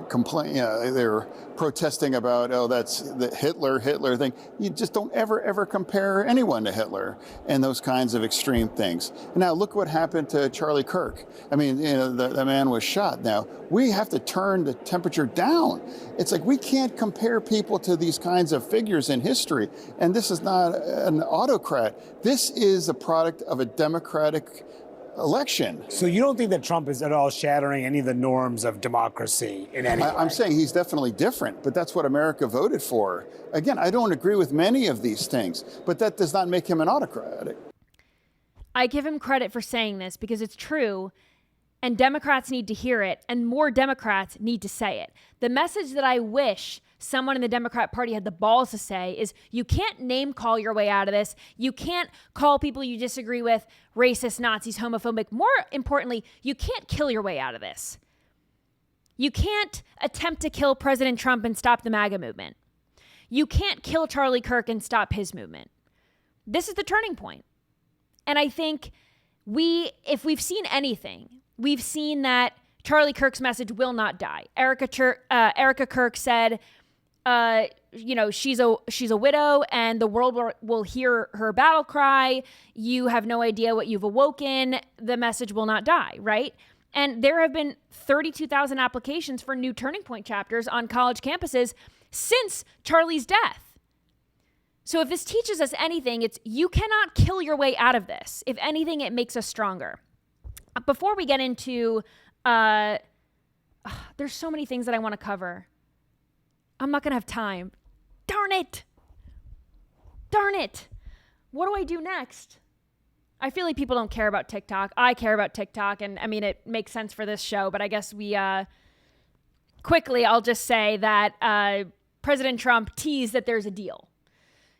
complaining. They were protesting about, that's the Hitler thing. You just don't ever compare anyone to Hitler and those kinds of extreme things. Now, look what happened to Charlie Kirk. I mean, the man was shot. Now, we have to turn the temperature down. It's like we can't compare people to these kinds of figures in history. And this is not an autocrat. This is a product of a democratic election. So you don't think that Trump is at all shattering any of the norms of democracy in any way? I'm saying he's definitely different, but that's what America voted for. Again, I don't agree with many of these things, but that does not make him an autocratic. I give him credit for saying this because it's true, and Democrats need to hear it, and more Democrats need to say it. The message that I wish someone in the Democrat Party had the balls to say is you can't name call your way out of this. You can't call people you disagree with racist, Nazis, homophobic. More importantly, you can't kill your way out of this. You can't attempt to kill President Trump and stop the MAGA movement. You can't kill Charlie Kirk and stop his movement. This is the turning point. And I think if we've seen anything, we've seen that Charlie Kirk's message will not die. Erica Kirk said, she's a widow and the world will hear her battle cry. You have no idea what you've awoken. The message will not die, right? And there have been 32,000 applications for new Turning Point chapters on college campuses since Charlie's death. So if this teaches us anything, it's you cannot kill your way out of this. If anything, it makes us stronger. Before we get into, there's so many things that I want to cover. I'm not going to have time. Darn it. What do I do next? I feel like people don't care about TikTok. I care about TikTok, and I mean, it makes sense for this show, but I guess quickly, I'll just say that President Trump teased that there's a deal.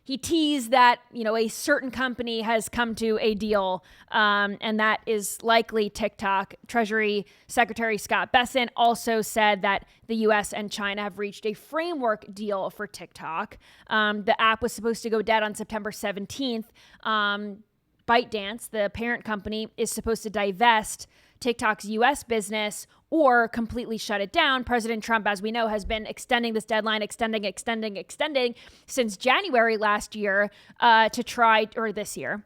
He teased that, a certain company has come to a deal, and that is likely TikTok. Treasury Secretary Scott Bessent also said that the U.S. and China have reached a framework deal for TikTok. The app was supposed to go dead on September 17th. ByteDance, the parent company, is supposed to divest TikTok's U.S. business or completely shut it down. President Trump, as we know, has been extending this deadline, extending since January last year this year,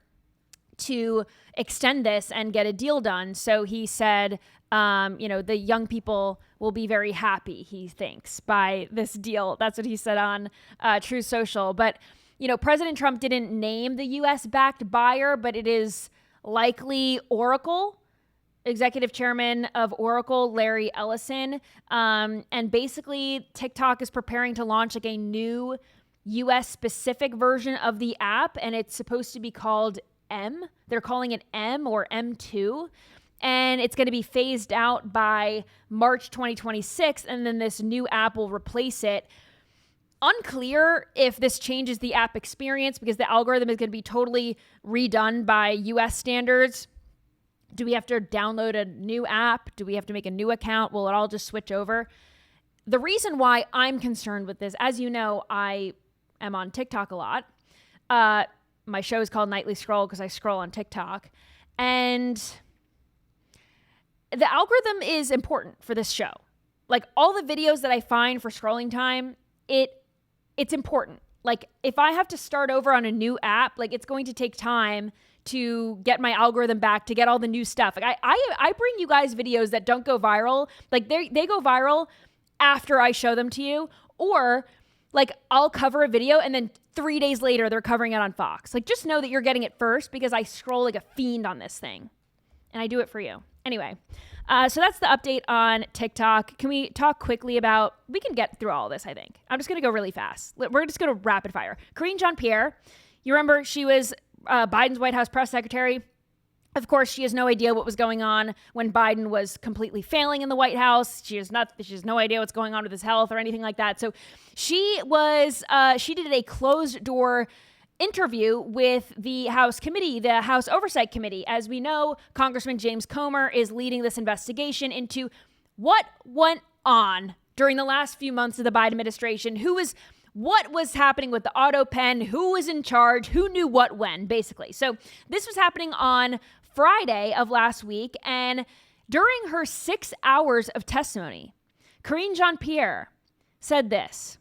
to extend this and get a deal done. So he said, the young people will be very happy, he thinks, by this deal. That's what he said on True Social. But President Trump didn't name the U.S.-backed buyer, but it is likely Oracle, executive chairman of Oracle, Larry Ellison. And basically, TikTok is preparing to launch a new U.S.-specific version of the app, and it's supposed to be called M. They're calling it M or M2. And it's going to be phased out by March 2026, and then this new app will replace it. Unclear if this changes the app experience because the algorithm is going to be totally redone by US standards. Do we have to download a new app? Do we have to make a new account? Will it all just switch over? The reason why I'm concerned with this, as you know, I am on TikTok a lot. My show is called Nightly Scroll because I scroll on TikTok. And the algorithm is important for this show. Like all the videos that I find for scrolling time, it's important. Like if I have to start over on a new app, like it's going to take time to get my algorithm back, to get all the new stuff. Like I bring you guys videos that don't go viral. Like they go viral after I show them to you, or like I'll cover a video and then 3 days later they're covering it on Fox. Like just know that you're getting it first because I scroll like a fiend on this thing and I do it for you. Anyway, so that's the update on TikTok. Can we talk quickly about, we can get through all of this, I think. I'm just going to go really fast. We're just going to rapid fire. Karine Jean-Pierre, you remember she was Biden's White House press secretary. Of course, she has no idea what was going on when Biden was completely failing in the White House. She has no idea what's going on with his health or anything like that. So she did a closed door interview with the House committee, the House Oversight Committee. As we know, Congressman James Comer is leading this investigation into what went on during the last few months of the Biden administration. What was happening with the auto pen? Who was in charge? Who knew what when, basically. So this was happening on Friday of last week. And during her 6 hours of testimony, Karine Jean-Pierre said this,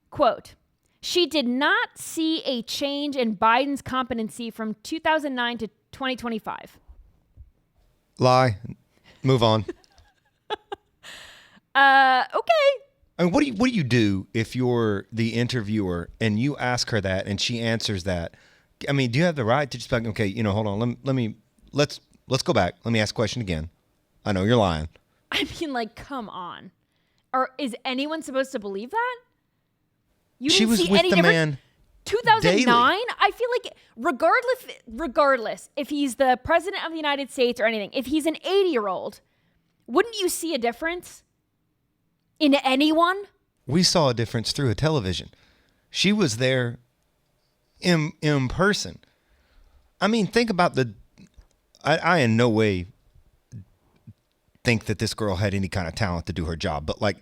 quote, "She did not see a change in Biden's competency from 2009 to 2025. Lie. Move on. Okay. I mean, what do you do if you're the interviewer and you ask her that and she answers that? I mean, do you have the right to just be like, okay, hold on, let's go back. Let me ask the question again. I know you're lying. I mean, like, come on. Or is anyone supposed to believe that? She was with the man 2009? daily. I feel like regardless if he's the president of the United States or anything, if he's an 80-year-old, wouldn't you see a difference in anyone? We saw a difference through a television. She was there in person. I mean, think about I in no way think that this girl had any kind of talent to do her job, but like,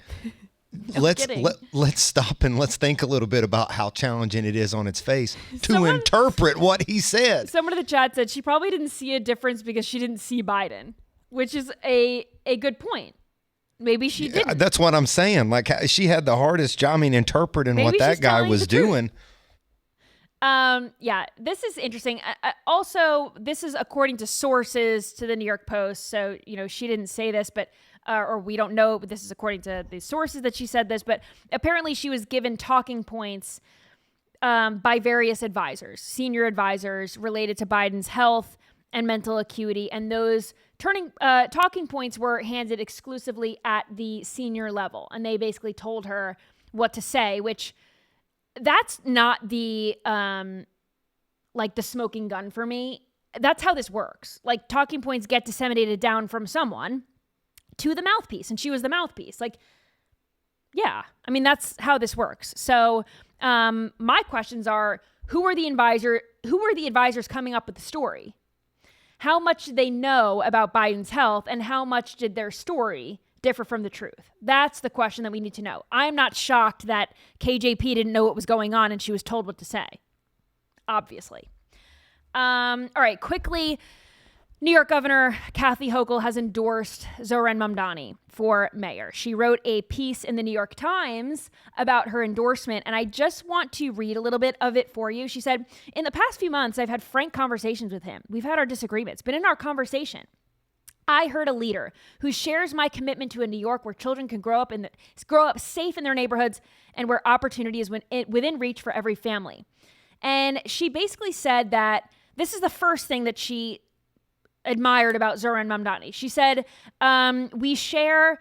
let's stop and let's think a little bit about how challenging it is on its face to interpret what he said. Someone in the chat said she probably didn't see a difference because she didn't see Biden, which is a good point. Maybe she didn't. That's what I'm saying. Like, she had the hardest job, I mean, interpreting what that guy was doing. Yeah, this is interesting. Also, this is according to sources to the New York Post. So, she didn't say this, but, or we don't know, but this is according to the sources that she said this, but apparently she was given talking points, by various advisors, senior advisors related to Biden's health and mental acuity. And those talking points were handed exclusively at the senior level. And they basically told her what to say, which that's not the the smoking gun for me. That's how this works. Like, talking points get disseminated down from someone to the mouthpiece, and she was the mouthpiece. Like, yeah, I mean, that's how this works. So my questions are, who were the advisors coming up with the story? How much did they know about Biden's health, and how much did their story differ from the truth? That's the question that we need to know. I'm not shocked that KJP didn't know what was going on and she was told what to say. Obviously. All right, quickly, New York Governor Kathy Hochul has endorsed Zohran Mamdani for mayor. She wrote a piece in the New York Times about her endorsement, and I just want to read a little bit of it for you. She said, "In the past few months, I've had frank conversations with him. We've had our disagreements, but in our conversation, I heard a leader who shares my commitment to a New York where children can grow up safe in their neighborhoods and where opportunity is within reach for every family." And she basically said that this is the first thing that she admired about Zohran Mamdani. She said, "We share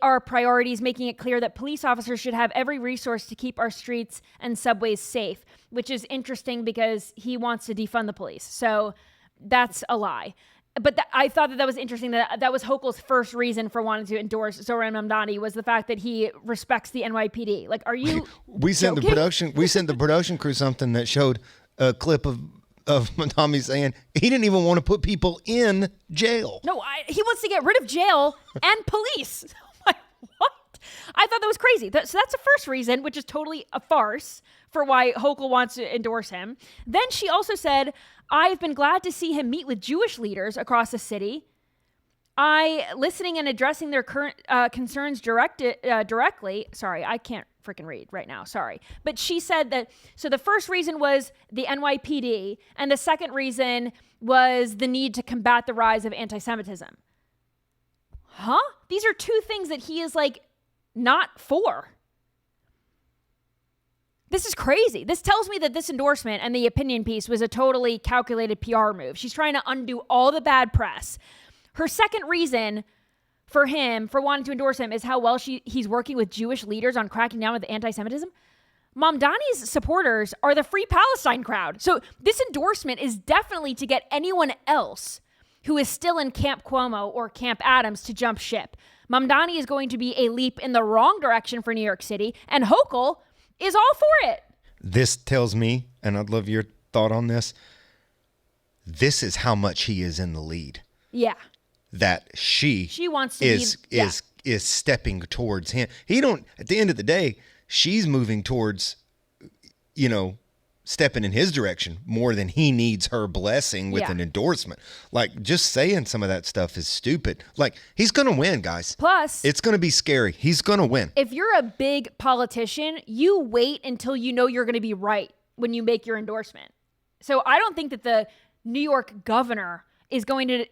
our priorities, making it clear that police officers should have every resource to keep our streets and subways safe," which is interesting because he wants to defund the police. So that's a lie. But I thought that was interesting. That was Hochul's first reason for wanting to endorse Zohran Mamdani, was the fact that he respects the NYPD. Like, are you? We sent the production crew something that showed a clip of Mamdani saying he didn't even want to put people in jail. No, he wants to get rid of jail and police. Like, what? I thought that was crazy. So that's the first reason, which is totally a farce, for why Hochul wants to endorse him. Then she also said, "I've been glad to see him meet with Jewish leaders across the city. Listening and addressing their current concerns directly." Sorry, I can't freaking read right now. Sorry. But she said that, so the first reason was the NYPD, and the second reason was the need to combat the rise of anti-Semitism. Huh? These are two things that he is like not for. This is crazy. This tells me that this endorsement and the opinion piece was a totally calculated PR move. She's trying to undo all the bad press. Her second reason for wanting to endorse him is how well he's working with Jewish leaders on cracking down with anti-Semitism. Mamdani's supporters are the Free Palestine crowd. So this endorsement is definitely to get anyone else who is still in Camp Cuomo or Camp Adams to jump ship. Mamdani is going to be a leap in the wrong direction for New York City, and Hochul is all for it. This tells me, and I'd love your thought on this, this is how much he is in the lead. Yeah. That she wants to is stepping towards him. At the end of the day, she's moving towards, stepping in his direction more than he needs her blessing with an endorsement. Like, just saying some of that stuff is stupid. Like, he's going to win, guys. Plus, it's going to be scary. He's going to win. If you're a big politician, you wait until you know you're going to be right when you make your endorsement. So I don't think that the New York governor is going to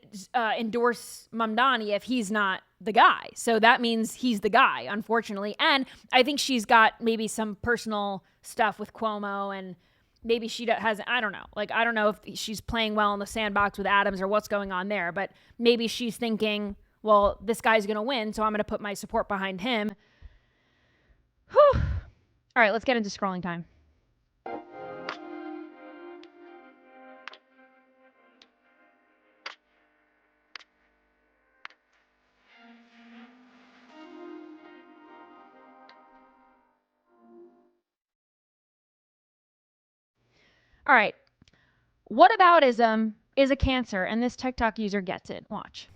endorse Mamdani if he's not the guy. So that means he's the guy, unfortunately. And I think she's got maybe some personal stuff with Cuomo, and maybe she has, I don't know. Like, I don't know if she's playing well in the sandbox with Adams or what's going on there, but maybe she's thinking, well, this guy's going to win, so I'm going to put my support behind him. Whew. All right, let's get into scrolling time. All right. Whataboutism is a cancer, and this TikTok user gets it. Watch.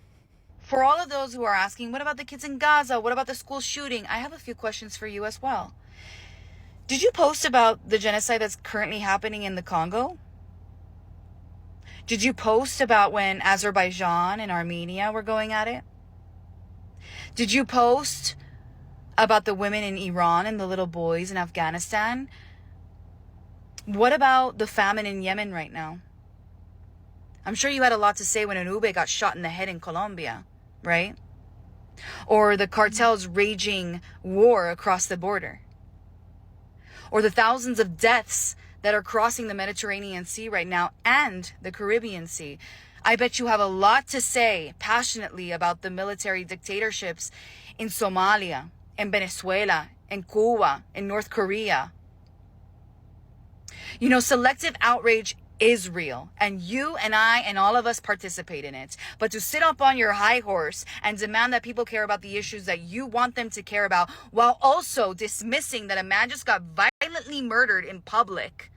For all of those who are asking, what about the kids in Gaza? What about the school shooting? I have a few questions for you as well. Did you post about the genocide that's currently happening in the Congo? Did you post about when Azerbaijan and Armenia were going at it? Did you post about the women in Iran and the little boys in Afghanistan? What about the famine in Yemen right now? I'm sure you had a lot to say when an Ube got shot in the head in Colombia, right? Or the cartels raging war across the border. Or the thousands of deaths that are crossing the Mediterranean Sea right now and the Caribbean Sea. I bet you have a lot to say passionately about the military dictatorships in Somalia, in Venezuela, in Cuba, in North Korea. You know, selective outrage is real, and you and I and all of us participate in it. But to sit up on your high horse and demand that people care about the issues that you want them to care about, while also dismissing that a man just got violently murdered in public,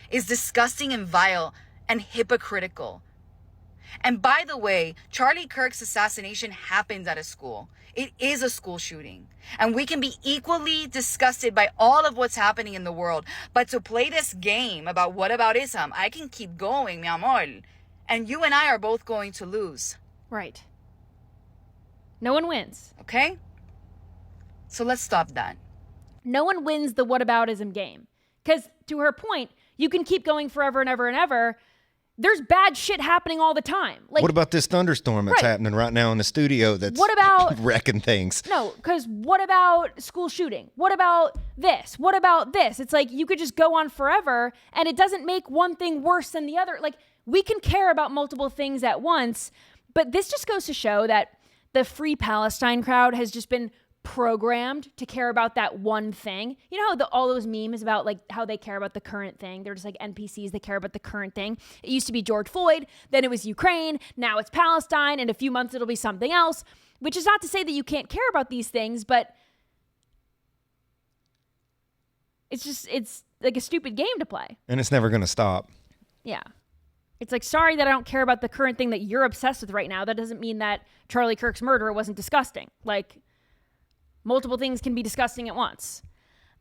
is disgusting and vile and hypocritical. And by the way, Charlie Kirk's assassination happened at a school. It is a school shooting. And we can be equally disgusted by all of what's happening in the world. But to play this game about whataboutism, I can keep going, mi amor. And you and I are both going to lose. Right. No one wins. Okay? So let's stop that. No one wins the whataboutism game. Because to her point, you can keep going forever and ever and ever. There's bad shit happening all the time. Like, what about this thunderstorm that's happening right now in the studio that's what about wrecking things? No, because what about school shooting? What about this? What about this? It's like you could just go on forever and it doesn't make one thing worse than the other. Like, we can care about multiple things at once, but this just goes to show that the Free Palestine crowd has just been programmed to care about that one thing. You know how all those memes about like how they care about the current thing? They're just like NPCs that care about the current thing. It used to be George Floyd, then it was Ukraine, now it's Palestine, in a few months it'll be something else, which is not to say that you can't care about these things, but it's like a stupid game to play. And it's never going to stop. Yeah. It's like, sorry that I don't care about the current thing that you're obsessed with right now. That doesn't mean that Charlie Kirk's murder wasn't disgusting. Like, multiple things can be disgusting at once.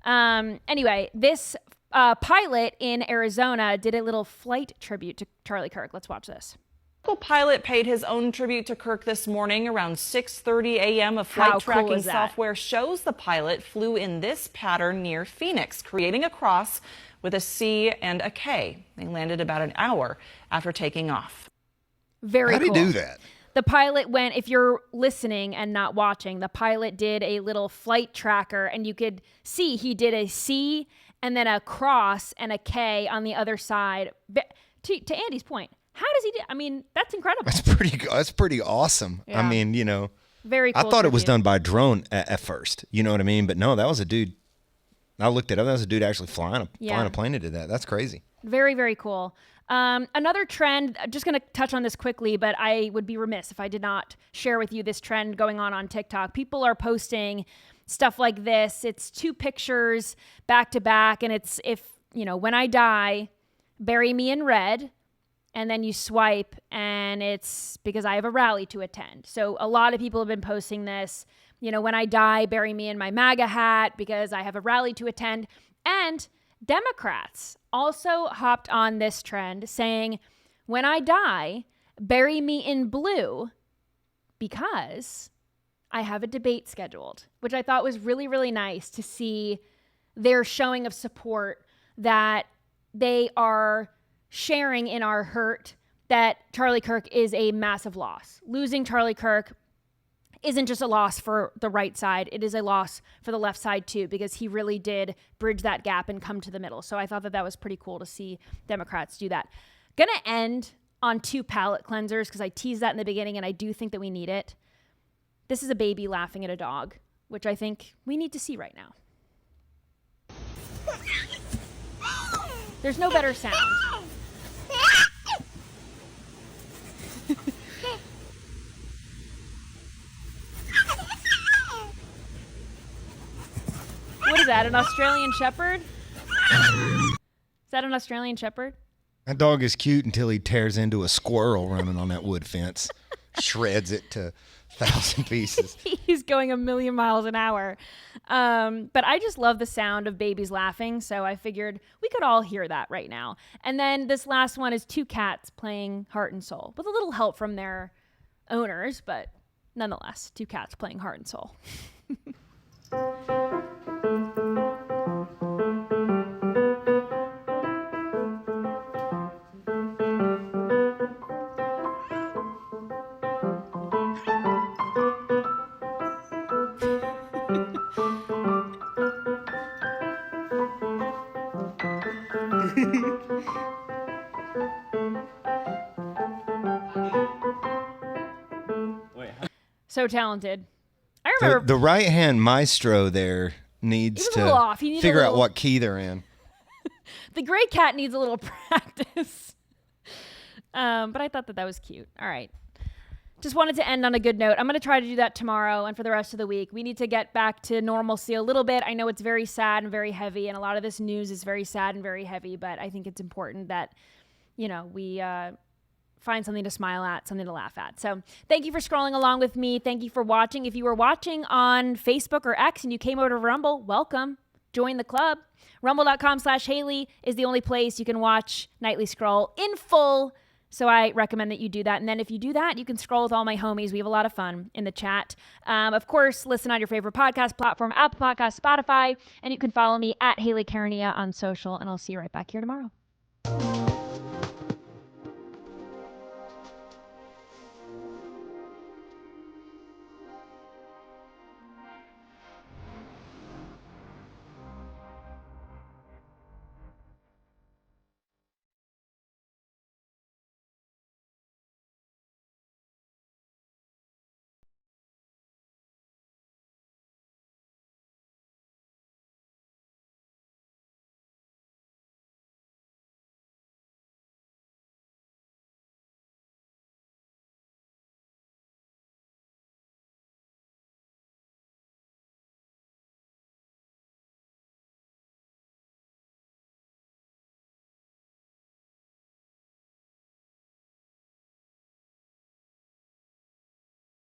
Anyway, this pilot in Arizona did a little flight tribute to Charlie Kirk. Let's watch this. Local pilot paid his own tribute to Kirk this morning around 6:30 a.m. A flight tracking software shows the pilot flew in this pattern near Phoenix, creating a cross with a C and a K. They landed about an hour after taking off. Very cool. How do you do that? The pilot went, if you're listening and not watching, the pilot did a little flight tracker and you could see he did a C and then a cross and a K on the other side. To Andy's point, how does he do? I mean, that's incredible. That's pretty awesome. Yeah. I mean, you know, very cool. I thought it was done by drone at first. You know what I mean? But no, that was a dude. I looked it up. That was a dude actually flying a plane and did that. That's crazy. Very, very cool. Another trend, just going to touch on this quickly, but I would be remiss if I did not share with you this trend going on TikTok. People are posting stuff like this. It's two pictures back to back, and it's, if, you know, when I die, bury me in red, and then you swipe, and it's because I have a rally to attend. So a lot of people have been posting this, you know, when I die, bury me in my MAGA hat because I have a rally to attend. And Democrats also hopped on this trend saying, when I die, bury me in blue because I have a debate scheduled, which I thought was really, really nice to see their showing of support, that they are sharing in our hurt, that Charlie Kirk is a massive loss. Losing Charlie Kirk isn't just a loss for the right side. It is a loss for the left side too, because he really did bridge that gap and come to the middle. So I thought that was pretty cool to see Democrats do that. Gonna end on two palate cleansers because I teased that in the beginning and I do think that we need it. This is a baby laughing at a dog, which I think we need to see right now. There's no better sound. What is that, an Australian Shepherd? that an Australian Shepherd? That dog is cute until he tears into a squirrel running on that wood fence, shreds it to 1,000 pieces. He's going a million miles an hour. But I just love the sound of babies laughing, so I figured we could all hear that right now. And then this last one is two cats playing Heart and Soul with a little help from their owners, but nonetheless, two cats playing Heart and Soul. So talented. I remember The right hand maestro there needs a little off. figure out what key they're in. The gray cat needs a little practice. But I thought that was cute. All right. Just wanted to end on a good note. I'm going to try to do that tomorrow and for the rest of the week. We need to get back to normalcy a little bit. I know it's very sad and very heavy, and a lot of this news is very sad and very heavy, but I think it's important that, we find something to smile at, something to laugh at. So thank you for scrolling along with me. Thank you for watching. If you were watching on Facebook or X and you came over to Rumble, welcome. Join the club. Rumble.com/Haley is the only place you can watch Nightly Scroll in full. So I recommend that you do that. And then if you do that, you can scroll with all my homies. We have a lot of fun in the chat. Of course, listen on your favorite podcast platform, Apple Podcasts, Spotify, and you can follow me at Haley Carania on social, and I'll see you right back here tomorrow.